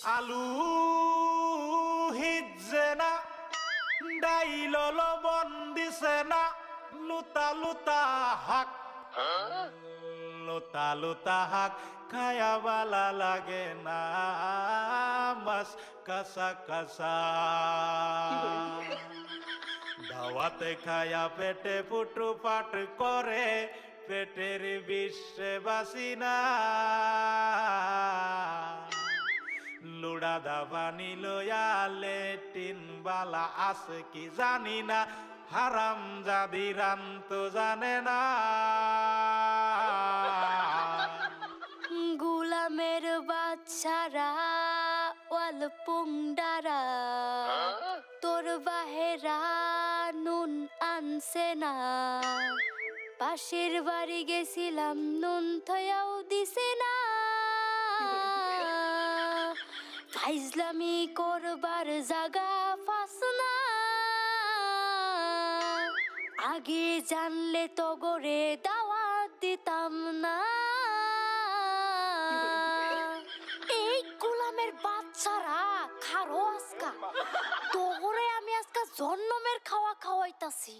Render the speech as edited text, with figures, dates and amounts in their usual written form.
আলু হিজে না ডাইল লবণ দিছে না লুতা লুতা হাক লুতা লুতা হাক খায়া বালা লাগে না মাছ কাঁচা কাঁচা দাওয়াতে খায়া পেটে ফুটু পাট করে পেটের বিশ্বে বাসি না লুড়া দাবানি লয়া লেটিন বালা আছে কি জানি না হারাম জাদি রান তো জানে না গুলামের বাচ্চারা ওয়াল পুংডারা তোর বাহেরা নুন আনছে না পাশের বাড়ি গেছিলাম নুন থয়াও দিছে না ফাইজলামি করবার জাগা ফাস না আগে জানলে তো গরে দাওয়াত দিতাম না এই গোলামের বাচ্চারা খারো আজকা তোরে আমি আজকা জন্মের খাওয়া খাওয়াইতাছি।